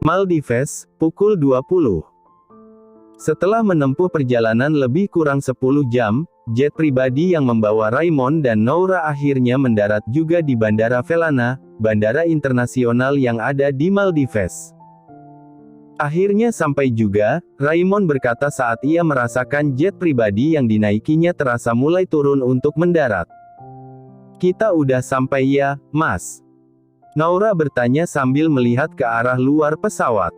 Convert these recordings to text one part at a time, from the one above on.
Maldives, pukul 20. Setelah menempuh perjalanan lebih kurang 10 jam, jet pribadi yang membawa Raymond dan Noura akhirnya mendarat juga di Bandara Velana, bandara internasional yang ada di Maldives. Akhirnya sampai juga, Raymond berkata saat ia merasakan jet pribadi yang dinaikinya terasa mulai turun untuk mendarat. "Kita udah sampai ya, Mas?" Noura bertanya sambil melihat ke arah luar pesawat.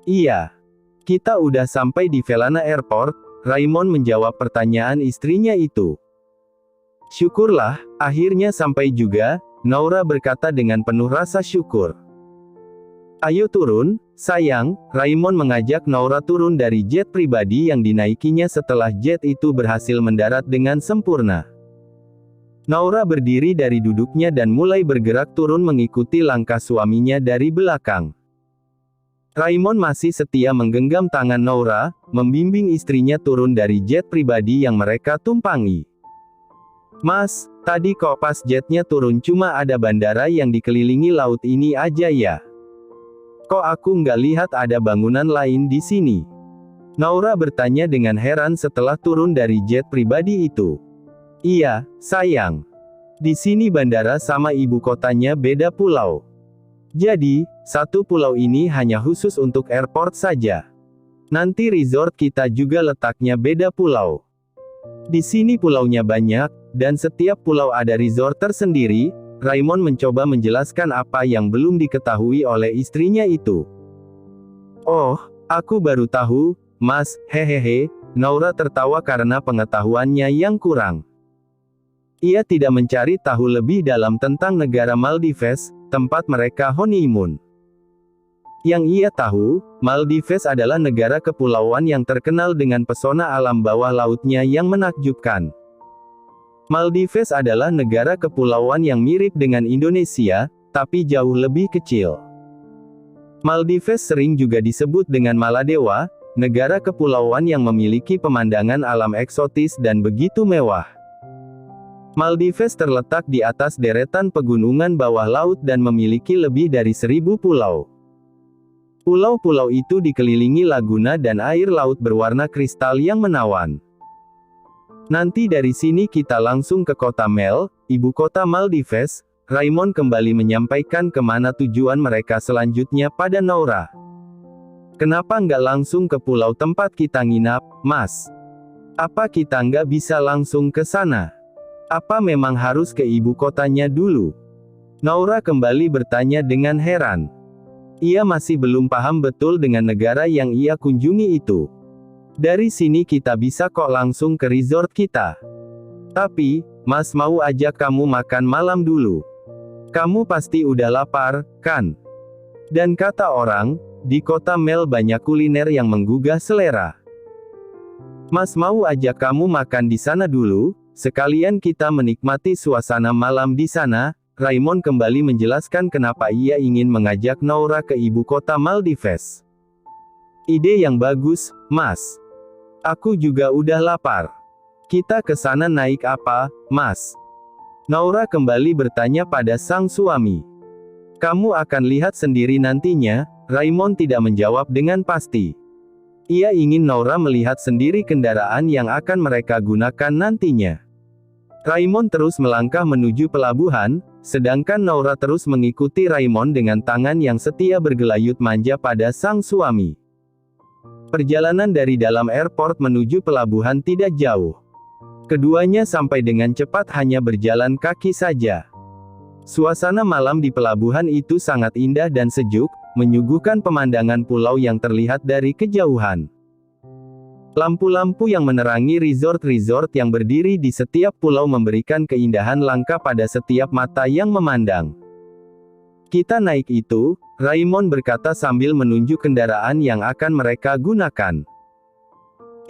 "Iya. Kita udah sampai di Velana Airport," Raymond menjawab pertanyaan istrinya itu. "Syukurlah, akhirnya sampai juga," Noura berkata dengan penuh rasa syukur. "Ayo turun, sayang," Raymond mengajak Noura turun dari jet pribadi yang dinaikinya setelah jet itu berhasil mendarat dengan sempurna. Noura berdiri dari duduknya dan mulai bergerak turun mengikuti langkah suaminya dari belakang. Raymond masih setia menggenggam tangan Noura, membimbing istrinya turun dari jet pribadi yang mereka tumpangi. "Mas, tadi kok pas jetnya turun cuma ada bandara yang dikelilingi laut ini aja ya? Kok aku nggak lihat ada bangunan lain di sini?" Noura bertanya dengan heran setelah turun dari jet pribadi itu. "Iya, sayang. Di sini bandara sama ibu kotanya beda pulau. Jadi, satu pulau ini hanya khusus untuk airport saja. Nanti resort kita juga letaknya beda pulau. Di sini pulaunya banyak, dan setiap pulau ada resort tersendiri." Raymond mencoba menjelaskan apa yang belum diketahui oleh istrinya itu. "Oh, aku baru tahu, Mas, hehehe," Noura tertawa karena pengetahuannya yang kurang. Ia tidak mencari tahu lebih dalam tentang negara Maldives, tempat mereka honeymoon. Yang ia tahu, Maldives adalah negara kepulauan yang terkenal dengan pesona alam bawah lautnya yang menakjubkan. Maldives adalah negara kepulauan yang mirip dengan Indonesia, tapi jauh lebih kecil. Maldives sering juga disebut dengan Maladewa, negara kepulauan yang memiliki pemandangan alam eksotis dan begitu mewah. Maldives terletak di atas deretan pegunungan bawah laut dan memiliki lebih dari 1000 pulau. Pulau-pulau itu dikelilingi laguna dan air laut berwarna kristal yang menawan. "Nanti dari sini kita langsung ke kota Mel, ibu kota Maldives," Raymond kembali menyampaikan kemana tujuan mereka selanjutnya pada Noura. "Kenapa nggak langsung ke pulau tempat kita nginap, Mas? Apa kita nggak bisa langsung ke sana? Apa memang harus ke ibu kotanya dulu?" Noura kembali bertanya dengan heran. Ia masih belum paham betul dengan negara yang ia kunjungi itu. "Dari sini kita bisa kok langsung ke resort kita. Tapi, Mas mau ajak kamu makan malam dulu. Kamu pasti udah lapar, kan? Dan kata orang, di kota Mel banyak kuliner yang menggugah selera. Mas mau ajak kamu makan di sana dulu, sekalian kita menikmati suasana malam di sana." Raymond kembali menjelaskan kenapa ia ingin mengajak Noura ke ibu kota Maldives. "Ide yang bagus, Mas. Aku juga udah lapar. Kita ke sana naik apa, Mas?" Noura kembali bertanya pada sang suami. "Kamu akan lihat sendiri nantinya," Raymond tidak menjawab dengan pasti. Ia ingin Noura melihat sendiri kendaraan yang akan mereka gunakan nantinya. Raymond terus melangkah menuju pelabuhan, sedangkan Noura terus mengikuti Raymond dengan tangan yang setia bergelayut manja pada sang suami. Perjalanan dari dalam airport menuju pelabuhan tidak jauh. Keduanya sampai dengan cepat hanya berjalan kaki saja. Suasana malam di pelabuhan itu sangat indah dan sejuk, menyuguhkan pemandangan pulau yang terlihat dari kejauhan. Lampu-lampu yang menerangi resort-resort yang berdiri di setiap pulau memberikan keindahan langka pada setiap mata yang memandang. "Kita naik itu," Raymond berkata sambil menunjuk kendaraan yang akan mereka gunakan.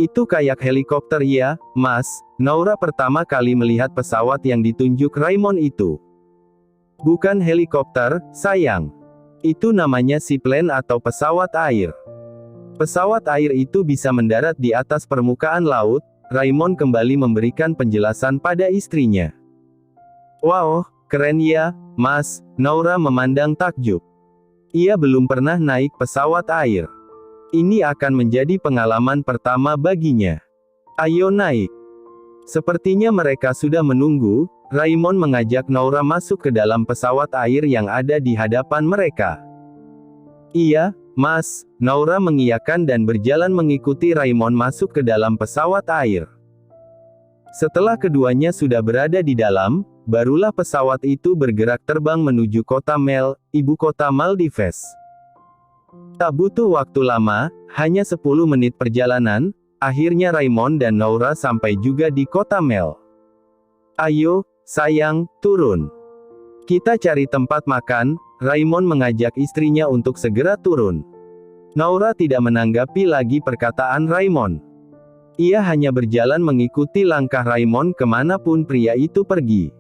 "Itu kayak helikopter ya, Mas?" Noura pertama kali melihat pesawat yang ditunjuk Raymond itu. "Bukan helikopter, sayang. Itu namanya seaplane atau pesawat air. Pesawat air itu bisa mendarat di atas permukaan laut." Raymond kembali memberikan penjelasan pada istrinya. "Wow, keren ya, Mas," Noura memandang takjub. Ia belum pernah naik pesawat air. Ini akan menjadi pengalaman pertama baginya. Ayo naik. Sepertinya mereka sudah menunggu. Raymond mengajak Noura masuk ke dalam pesawat air yang ada di hadapan mereka. Iya, Mas, Noura mengiyakan dan berjalan mengikuti Raymond masuk ke dalam pesawat air. Setelah keduanya sudah berada di dalam, barulah pesawat itu bergerak terbang menuju kota Mel, ibu kota Maldives. Tak butuh waktu lama, hanya 10 menit perjalanan, akhirnya Raymond dan Noura sampai juga di kota Mel. Ayo, sayang, turun. Kita cari tempat makan. Raymond mengajak istrinya untuk segera turun. Noura tidak menanggapi lagi perkataan Raymond. Ia hanya berjalan mengikuti langkah Raymond kemanapun pria itu pergi.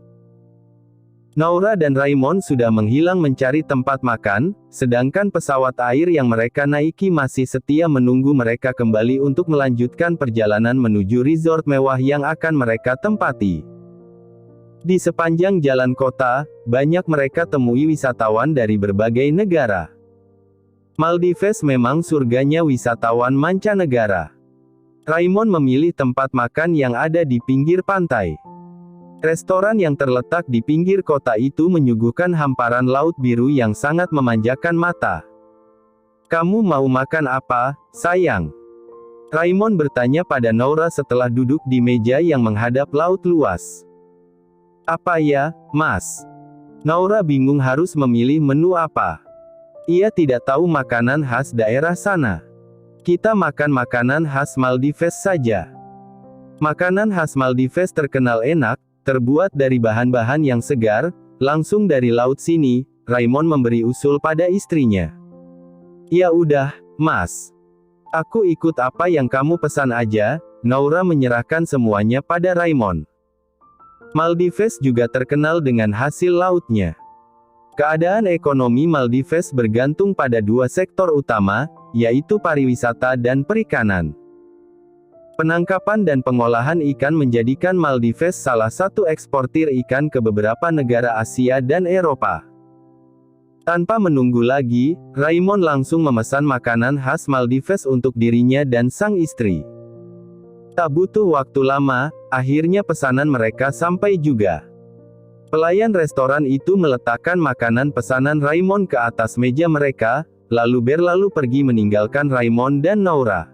Noura dan Raymond sudah menghilang mencari tempat makan, sedangkan pesawat air yang mereka naiki masih setia menunggu mereka kembali untuk melanjutkan perjalanan menuju resort mewah yang akan mereka tempati. Di sepanjang jalan kota, banyak mereka temui wisatawan dari berbagai negara. Maldives memang surganya wisatawan mancanegara. Raymond memilih tempat makan yang ada di pinggir pantai. Restoran yang terletak di pinggir kota itu menyuguhkan hamparan laut biru yang sangat memanjakan mata. "Kamu mau makan apa, sayang?" Raymond bertanya pada Noura setelah duduk di meja yang menghadap laut luas. "Apa ya, Mas?" Noura bingung harus memilih menu apa. Ia tidak tahu makanan khas daerah sana. "Kita makan makanan khas Maldives saja." Makanan khas Maldives terkenal enak, terbuat dari bahan-bahan yang segar, langsung dari laut sini, Raymond memberi usul pada istrinya. "Ya udah, Mas. Aku ikut apa yang kamu pesan aja." Noura menyerahkan semuanya pada Raymond. Maldives juga terkenal dengan hasil lautnya. Keadaan ekonomi Maldives bergantung pada dua sektor utama, yaitu pariwisata dan perikanan. Penangkapan dan pengolahan ikan menjadikan Maldives salah satu eksportir ikan ke beberapa negara Asia dan Eropa. Tanpa menunggu lagi, Raymond langsung memesan makanan khas Maldives untuk dirinya dan sang istri. Tak butuh waktu lama, akhirnya pesanan mereka sampai juga. Pelayan restoran itu meletakkan makanan pesanan Raymond ke atas meja mereka, lalu berlalu pergi meninggalkan Raymond dan Noura.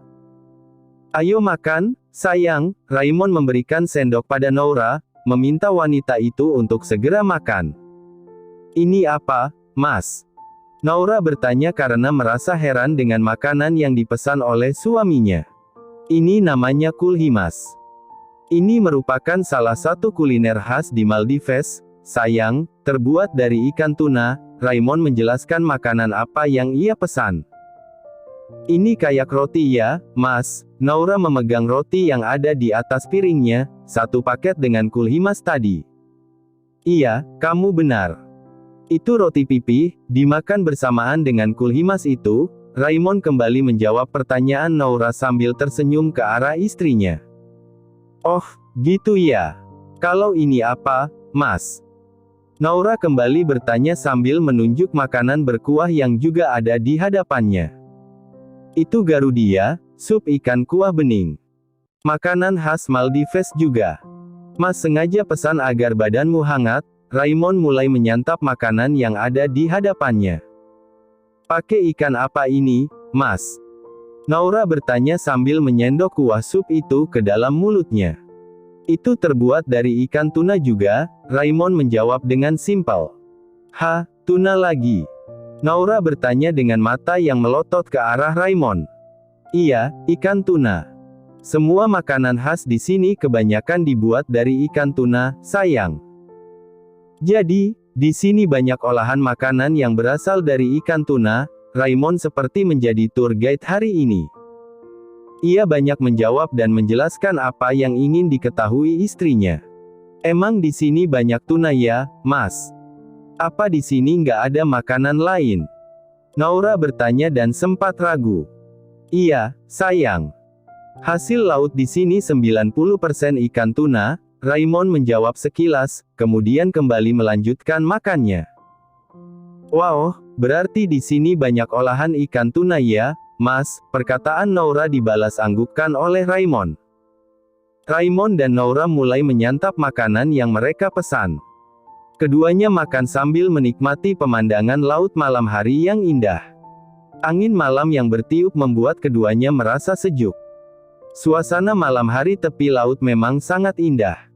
"Ayo makan, sayang." Raymond memberikan sendok pada Noura, meminta wanita itu untuk segera makan. "Ini apa, Mas?" Noura bertanya karena merasa heran dengan makanan yang dipesan oleh suaminya. "Ini namanya kulhimas. Ini merupakan salah satu kuliner khas di Maldives, sayang, terbuat dari ikan tuna." Raymond menjelaskan makanan apa yang ia pesan. "Ini kayak roti ya, Mas." Noura memegang roti yang ada di atas piringnya, satu paket dengan kulhimas tadi. "Iya, kamu benar. Itu roti pipih, dimakan bersamaan dengan kulhimas itu." Raymond kembali menjawab pertanyaan Noura sambil tersenyum ke arah istrinya. "Oh, gitu ya. Kalau ini apa, Mas?" Noura kembali bertanya sambil menunjuk makanan berkuah yang juga ada di hadapannya. "Itu garudia, sup ikan kuah bening. Makanan khas Maldives juga. Mas sengaja pesan agar badanmu hangat." Raymond mulai menyantap makanan yang ada di hadapannya. "Pakai ikan apa ini, Mas?" Noura bertanya sambil menyendok kuah sup itu ke dalam mulutnya. "Itu terbuat dari ikan tuna juga," Raymond menjawab dengan simpel. "Hah, tuna lagi?" Noura bertanya dengan mata yang melotot ke arah Raymond. "Iya, ikan tuna. Semua makanan khas di sini kebanyakan dibuat dari ikan tuna, sayang. Jadi, di sini banyak olahan makanan yang berasal dari ikan tuna." Raymond seperti menjadi tour guide hari ini. Ia banyak menjawab dan menjelaskan apa yang ingin diketahui istrinya. "Emang di sini banyak tuna ya, Mas? Apa di sini nggak ada makanan lain?" Noura bertanya dan sempat ragu. "Iya, sayang. Hasil laut di sini 90% ikan tuna." Raymond menjawab sekilas, kemudian kembali melanjutkan makannya. "Wow, Berarti di sini banyak olahan ikan tuna ya, Mas, perkataan Noura dibalas anggukkan oleh Raymond. Raymond dan Noura mulai menyantap makanan yang mereka pesan. Keduanya makan sambil menikmati pemandangan laut malam hari yang indah. Angin malam yang bertiup membuat keduanya merasa sejuk. Suasana malam hari tepi laut memang sangat indah.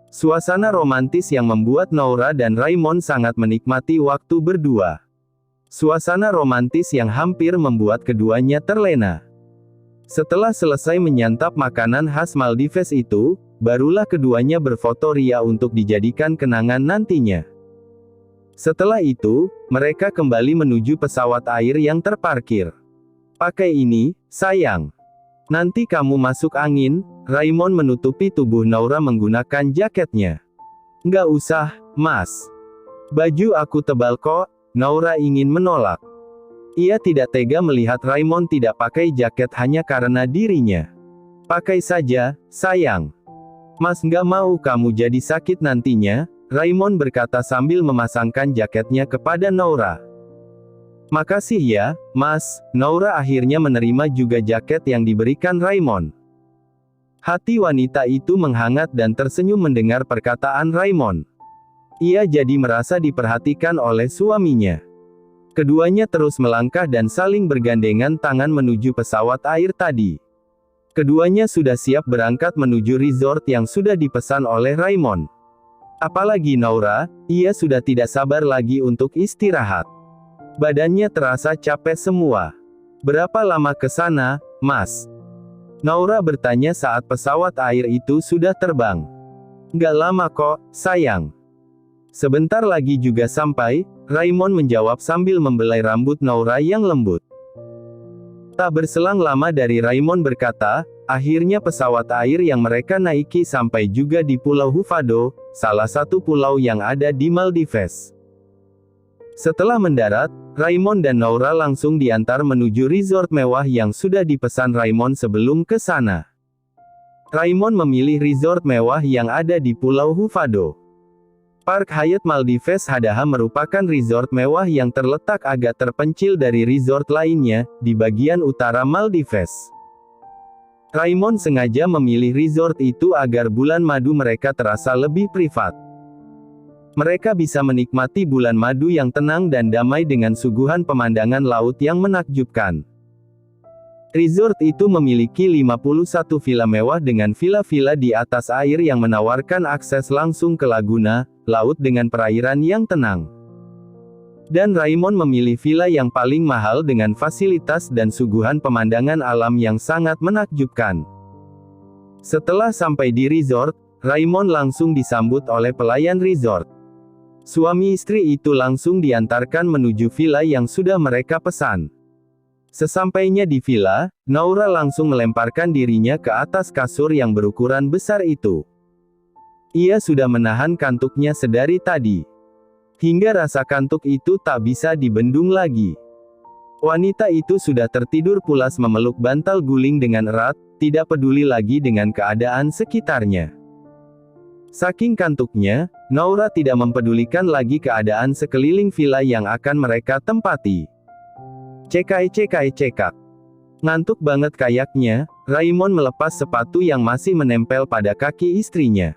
Suasana romantis yang membuat Noura dan Raymond sangat menikmati waktu berdua. Suasana romantis yang hampir membuat keduanya terlena. Setelah selesai menyantap makanan khas Maldives itu, barulah keduanya berfoto ria untuk dijadikan kenangan nantinya. Setelah itu, mereka kembali menuju pesawat air yang terparkir. Pakai ini, sayang. Nanti kamu masuk angin. Raymond menutupi tubuh Noura menggunakan jaketnya. Nggak usah, Mas. Baju aku tebal kok. Noura ingin menolak. Ia tidak tega melihat Raymond tidak pakai jaket hanya karena dirinya. Pakai saja, sayang. Mas nggak mau kamu jadi sakit nantinya, Raymond berkata sambil memasangkan jaketnya kepada Noura. Makasih ya, Mas. Noura akhirnya menerima juga jaket yang diberikan Raymond. Hati wanita itu menghangat dan tersenyum mendengar perkataan Raymond. Ia jadi merasa diperhatikan oleh suaminya. Keduanya terus melangkah dan saling bergandengan tangan menuju pesawat air tadi. Keduanya sudah siap berangkat menuju resort yang sudah dipesan oleh Raymond. Apalagi Noura, ia sudah tidak sabar lagi untuk istirahat. Badannya terasa capek semua. Berapa lama ke sana, Mas? Noura bertanya saat pesawat air itu sudah terbang. Nggak lama kok, sayang. Sebentar lagi juga sampai, Raymond menjawab sambil membelai rambut Noura yang lembut. Tak berselang lama dari Raymond berkata, akhirnya pesawat air yang mereka naiki sampai juga di Pulau Huvado, salah satu pulau yang ada di Maldives. Setelah mendarat, Raymond dan Noura langsung diantar menuju resort mewah yang sudah dipesan Raymond sebelum ke sana. Raymond memilih resort mewah yang ada di Pulau Huvado. Park Hyatt Maldives Hadaha merupakan resort mewah yang terletak agak terpencil dari resort lainnya, di bagian utara Maldives. Raymond sengaja memilih resort itu agar bulan madu mereka terasa lebih privat. Mereka bisa menikmati bulan madu yang tenang dan damai dengan suguhan pemandangan laut yang menakjubkan. Resort itu memiliki 51 villa mewah dengan villa-villa di atas air yang menawarkan akses langsung ke laguna, laut dengan perairan yang tenang. Dan Raymond memilih villa yang paling mahal dengan fasilitas dan suguhan pemandangan alam yang sangat menakjubkan. Setelah sampai di resort, Raymond langsung disambut oleh pelayan resort. Suami istri itu langsung diantarkan menuju villa yang sudah mereka pesan. Sesampainya di villa, Noura langsung melemparkan dirinya ke atas kasur yang berukuran besar itu. Ia sudah menahan kantuknya sedari tadi. Hingga rasa kantuk itu tak bisa dibendung lagi. Wanita itu sudah tertidur pulas memeluk bantal guling dengan erat, tidak peduli lagi dengan keadaan sekitarnya. Saking kantuknya, Noura tidak mempedulikan lagi keadaan sekeliling villa yang akan mereka tempati. Cekak. Ngantuk banget kayaknya, Raymond melepas sepatu yang masih menempel pada kaki istrinya.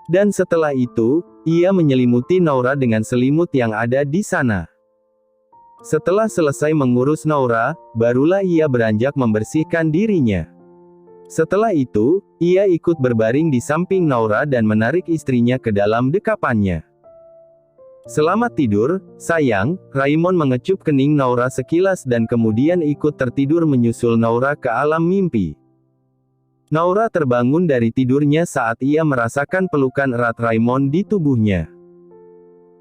Dan setelah itu, ia menyelimuti Noura dengan selimut yang ada di sana. Setelah selesai mengurus Noura, barulah ia beranjak membersihkan dirinya. Setelah itu, ia ikut berbaring di samping Noura dan menarik istrinya ke dalam dekapannya. Selamat tidur, sayang. Raymond mengecup kening Noura sekilas dan kemudian ikut tertidur menyusul Noura ke alam mimpi. Noura terbangun dari tidurnya saat ia merasakan pelukan erat Raymond di tubuhnya.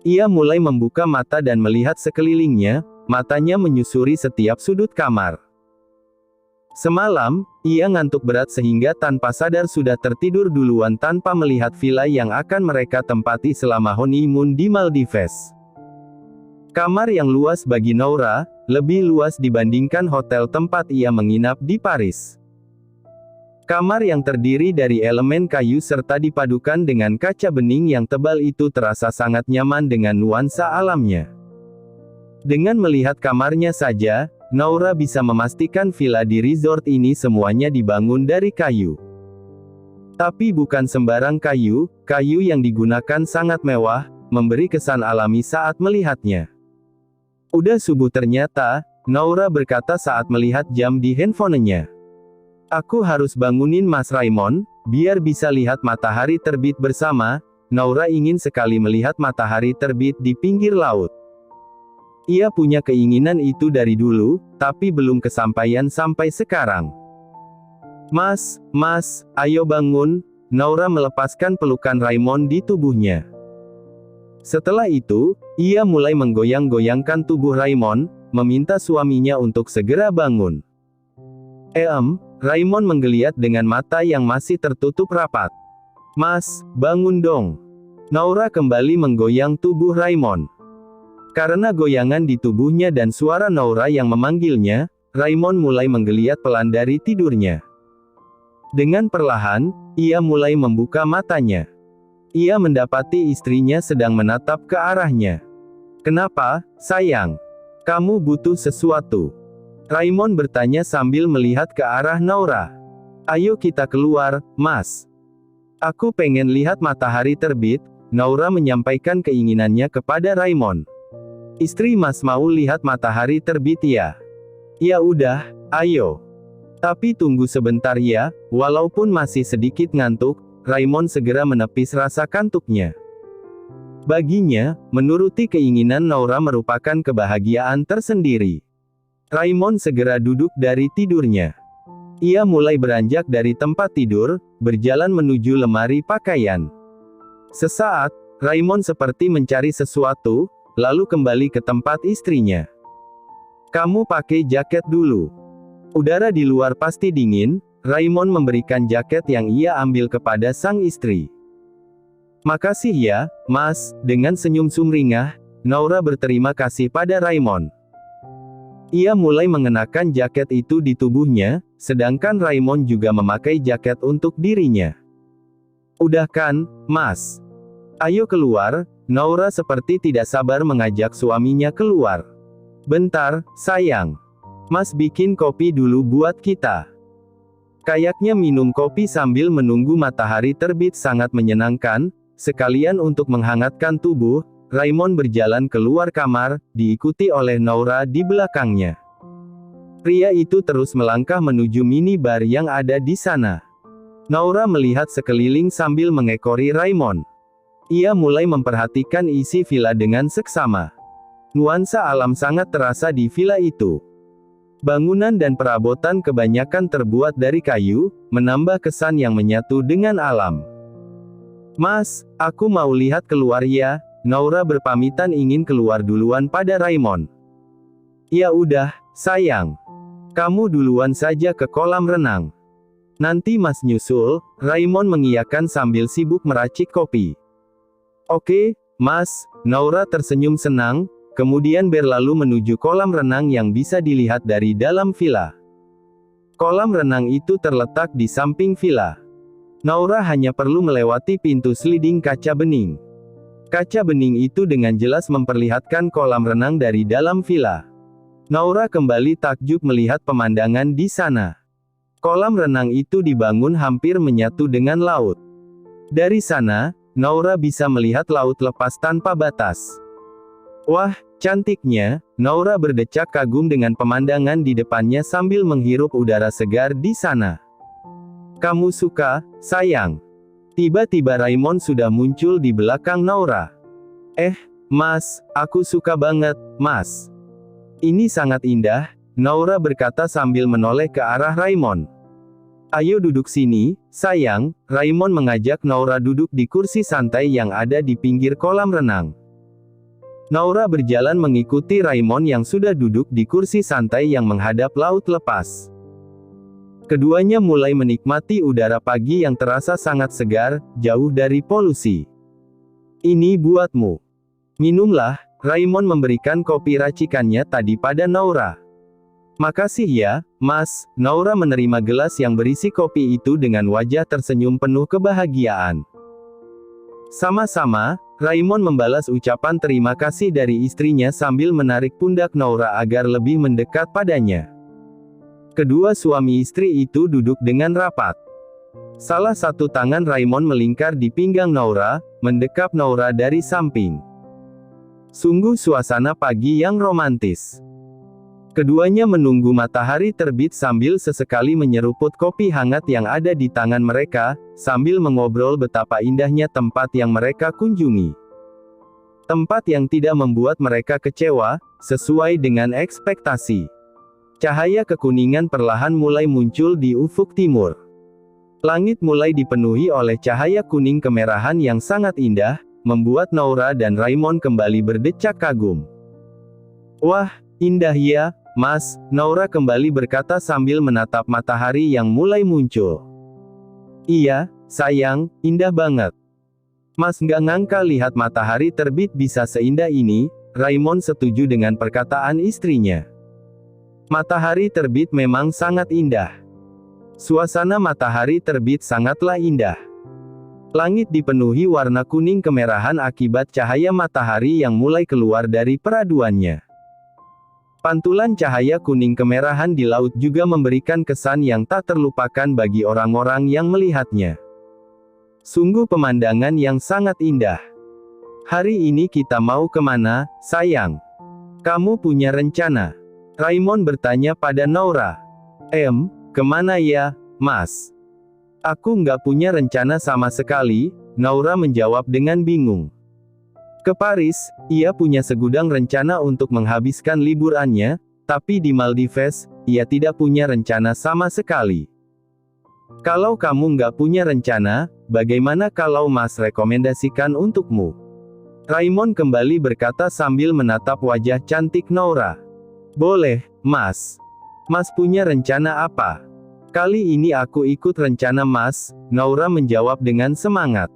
Ia mulai membuka mata dan melihat sekelilingnya, matanya menyusuri setiap sudut kamar. Semalam, ia ngantuk berat sehingga tanpa sadar sudah tertidur duluan tanpa melihat villa yang akan mereka tempati selama honeymoon di Maldives. Kamar yang luas bagi Noura, lebih luas dibandingkan hotel tempat ia menginap di Paris. Kamar yang terdiri dari elemen kayu serta dipadukan dengan kaca bening yang tebal itu terasa sangat nyaman dengan nuansa alamnya. Dengan melihat kamarnya saja, Naura bisa memastikan villa di resort ini semuanya dibangun dari kayu. Tapi bukan sembarang kayu, kayu yang digunakan sangat mewah, memberi kesan alami saat melihatnya. Udah subuh ternyata, Naura berkata saat melihat jam di handphonenya. Aku harus bangunin Mas Raymond, biar bisa lihat matahari terbit bersama. Naura ingin sekali melihat matahari terbit di pinggir laut. Ia punya keinginan itu dari dulu, tapi belum kesampaian sampai sekarang. Mas, ayo bangun. Naura melepaskan pelukan Raymond di tubuhnya. Setelah itu, ia mulai menggoyang-goyangkan tubuh Raymond, meminta suaminya untuk segera bangun. Raymond menggeliat dengan mata yang masih tertutup rapat. Mas, bangun dong. Naura kembali menggoyang tubuh Raymond. Karena goyangan di tubuhnya dan suara Naura yang memanggilnya, Raymond mulai menggeliat pelan dari tidurnya. Dengan perlahan, ia mulai membuka matanya. Ia mendapati istrinya sedang menatap ke arahnya. Kenapa, sayang? Kamu butuh sesuatu? Raymond bertanya sambil melihat ke arah Naura. Ayo kita keluar, Mas. Aku pengen lihat matahari terbit. Naura menyampaikan keinginannya kepada Raymond. Istri Mas mau lihat matahari terbit ya? Ya udah, ayo. Tapi tunggu sebentar ya, walaupun masih sedikit ngantuk, Raymond segera menepis rasa kantuknya. Baginya, menuruti keinginan Naura merupakan kebahagiaan tersendiri. Raymond segera duduk dari tidurnya. Ia mulai beranjak dari tempat tidur, berjalan menuju lemari pakaian. Sesaat, Raymond seperti mencari sesuatu, lalu kembali ke tempat istrinya. Kamu pakai jaket dulu. Udara di luar pasti dingin. Raymond memberikan jaket yang ia ambil kepada sang istri. Makasih ya, Mas, dengan senyum sumringah, Naura berterima kasih pada Raymond. Ia mulai mengenakan jaket itu di tubuhnya, sedangkan Raymond juga memakai jaket untuk dirinya. Udah kan, Mas? Ayo keluar. Naura seperti tidak sabar mengajak suaminya keluar. Bentar, sayang. Mas bikin kopi dulu buat kita. Kayaknya minum kopi sambil menunggu matahari terbit sangat menyenangkan, sekalian untuk menghangatkan tubuh. Raymond berjalan keluar kamar, diikuti oleh Naura di belakangnya. Pria itu terus melangkah menuju minibar yang ada di sana. Naura melihat sekeliling sambil mengekori Raymond. Ia mulai memperhatikan isi villa dengan seksama. Nuansa alam sangat terasa di villa itu. Bangunan dan perabotan kebanyakan terbuat dari kayu, menambah kesan yang menyatu dengan alam. Mas, aku mau lihat keluar ya. Naura berpamitan ingin keluar duluan pada Raymond. Ya udah, sayang. Kamu duluan saja ke kolam renang. Nanti Mas nyusul. Raymond mengiyakan sambil sibuk meracik kopi. Oke, Mas. Naura tersenyum senang, kemudian berlalu menuju kolam renang yang bisa dilihat dari dalam villa. Kolam renang itu terletak di samping villa. Naura hanya perlu melewati pintu sliding kaca bening. Kaca bening itu dengan jelas memperlihatkan kolam renang dari dalam villa. Naura kembali takjub melihat pemandangan di sana. Kolam renang itu dibangun hampir menyatu dengan laut. Dari sana, Naura bisa melihat laut lepas tanpa batas. Wah, cantiknya. Naura berdecak kagum dengan pemandangan di depannya sambil menghirup udara segar di sana. Kamu suka, sayang? Tiba-tiba Raymond sudah muncul di belakang Naura. Mas, aku suka banget, Mas. Ini sangat indah, Naura berkata sambil menoleh ke arah Raymond. Ayo duduk sini, sayang. Raymond mengajak Naura duduk di kursi santai yang ada di pinggir kolam renang. Naura berjalan mengikuti Raymond yang sudah duduk di kursi santai yang menghadap laut lepas. Keduanya mulai menikmati udara pagi yang terasa sangat segar, jauh dari polusi. Ini buatmu. Minumlah. Raymond memberikan kopi racikannya tadi pada Naura. Makasih ya, Mas. Naura menerima gelas yang berisi kopi itu dengan wajah tersenyum penuh kebahagiaan. Sama-sama. Raymond membalas ucapan terima kasih dari istrinya sambil menarik pundak Naura agar lebih mendekat padanya. Kedua suami istri itu duduk dengan rapat. Salah satu tangan Raymond melingkar di pinggang Naura, mendekap Naura dari samping. Sungguh suasana pagi yang romantis. Keduanya menunggu matahari terbit sambil sesekali menyeruput kopi hangat yang ada di tangan mereka, sambil mengobrol betapa indahnya tempat yang mereka kunjungi. Tempat yang tidak membuat mereka kecewa, sesuai dengan ekspektasi. Cahaya kekuningan perlahan mulai muncul di ufuk timur. Langit mulai dipenuhi oleh cahaya kuning kemerahan yang sangat indah, membuat Naura dan Raymond kembali berdecak kagum. "Wah, indah ya, Mas," Naura kembali berkata sambil menatap matahari yang mulai muncul. "Iya, sayang, indah banget. Mas nggak ngangka lihat matahari terbit bisa seindah ini." Raymond setuju dengan perkataan istrinya. Matahari terbit memang sangat indah. Suasana matahari terbit sangatlah indah. Langit dipenuhi warna kuning kemerahan akibat cahaya matahari yang mulai keluar dari peraduannya. Pantulan cahaya kuning kemerahan di laut juga memberikan kesan yang tak terlupakan bagi orang-orang yang melihatnya. Sungguh pemandangan yang sangat indah. "Hari ini kita mau kemana, sayang? Kamu punya rencana?" Raymond bertanya pada Naura. Kemana ya, Mas?" "Aku nggak punya rencana sama sekali," Naura menjawab dengan bingung. "Ke Paris, ia punya segudang rencana untuk menghabiskan liburannya, tapi di Maldives, ia tidak punya rencana sama sekali." "Kalau kamu nggak punya rencana, bagaimana kalau Mas rekomendasikan untukmu?" Raymond kembali berkata sambil menatap wajah cantik Naura. "Boleh, Mas. Mas punya rencana apa?" "Kali ini aku ikut rencana Mas," Naura menjawab dengan semangat.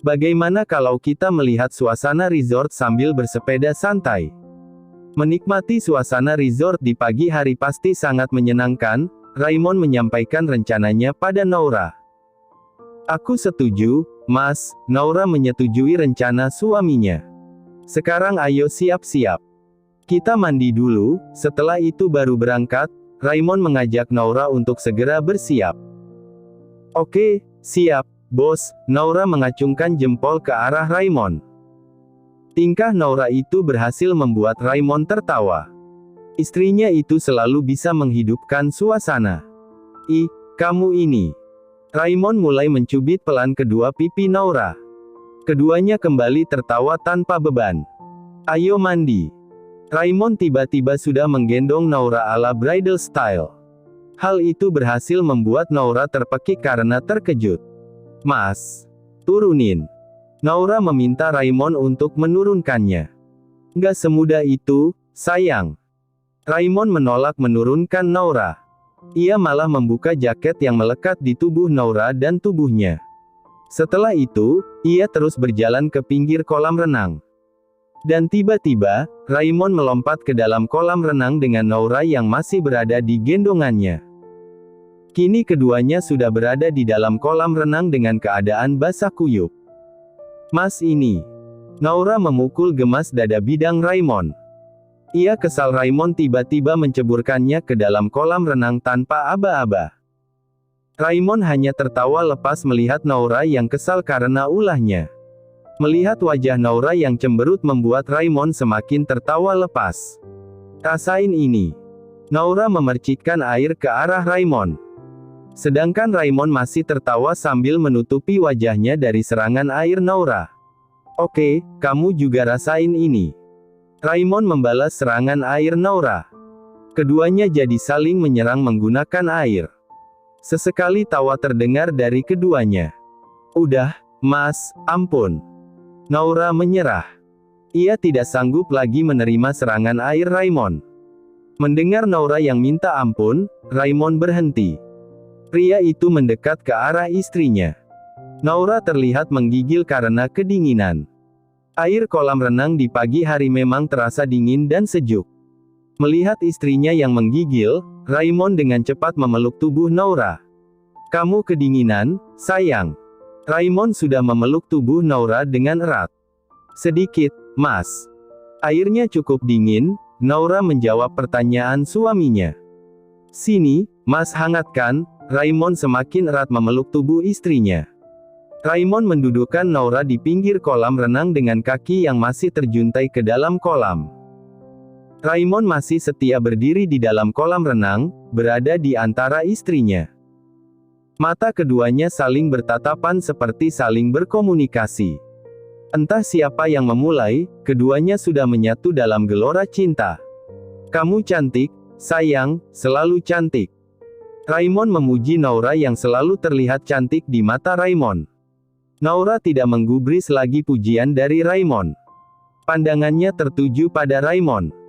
"Bagaimana kalau kita melihat suasana resort sambil bersepeda santai? Menikmati suasana resort di pagi hari pasti sangat menyenangkan." Raymond menyampaikan rencananya pada Naura. "Aku setuju, Mas." Naura menyetujui rencana suaminya. "Sekarang ayo siap-siap. Kita mandi dulu, setelah itu baru berangkat." Raymond mengajak Naura untuk segera bersiap. "Oke, siap, Bos." Naura mengacungkan jempol ke arah Raymond. Tingkah Naura itu berhasil membuat Raymond tertawa. Istrinya itu selalu bisa menghidupkan suasana. "Ih, kamu ini." Raymond mulai mencubit pelan kedua pipi Naura. Keduanya kembali tertawa tanpa beban. "Ayo mandi." Raymond tiba-tiba sudah menggendong Naura ala bridal style. Hal itu berhasil membuat Naura terpekik karena terkejut. "Mas, turunin." Naura meminta Raymond untuk menurunkannya. "Nggak semudah itu, sayang." Raymond menolak menurunkan Naura. Ia malah membuka jaket yang melekat di tubuh Naura dan tubuhnya. Setelah itu, ia terus berjalan ke pinggir kolam renang. Dan tiba-tiba, Raymond melompat ke dalam kolam renang dengan Naura yang masih berada di gendongannya. Kini keduanya sudah berada di dalam kolam renang dengan keadaan basah kuyup. "Mas ini." Naura memukul gemas dada bidang Raymond. Ia kesal Raymond tiba-tiba menceburkannya ke dalam kolam renang tanpa aba-aba. Raymond hanya tertawa lepas melihat Naura yang kesal karena ulahnya. Melihat wajah Naura yang cemberut membuat Raymond semakin tertawa lepas. "Rasain ini." Naura memercikkan air ke arah Raymond. Sedangkan Raymond masih tertawa sambil menutupi wajahnya dari serangan air Naura. "Oke, kamu juga rasain ini." Raymond membalas serangan air Naura. Keduanya jadi saling menyerang menggunakan air. Sesekali tawa terdengar dari keduanya. "Udah, Mas, ampun." Naura menyerah. Ia tidak sanggup lagi menerima serangan air Raymond. Mendengar Naura yang minta ampun, Raymond berhenti. Pria itu mendekat ke arah istrinya. Naura terlihat menggigil karena kedinginan. Air kolam renang di pagi hari memang terasa dingin dan sejuk. Melihat istrinya yang menggigil, Raymond dengan cepat memeluk tubuh Naura. "Kamu kedinginan, sayang." Raymond sudah memeluk tubuh Naura dengan erat. Sedikit, Mas. Airnya cukup dingin, Naura menjawab pertanyaan suaminya. Sini, Mas hangatkan. Raymond semakin erat memeluk tubuh istrinya. Raymond mendudukkan Naura di pinggir kolam renang dengan kaki yang masih terjuntai ke dalam kolam. Raymond masih setia berdiri di dalam kolam renang, berada di antara istrinya. Mata keduanya saling bertatapan seperti saling berkomunikasi. Entah siapa yang memulai, keduanya sudah menyatu dalam gelora cinta. Kamu cantik, sayang, selalu cantik. Raymond memuji Naura yang selalu terlihat cantik di mata Raymond. Naura tidak menggubris lagi pujian dari Raymond. Pandangannya tertuju pada Raymond.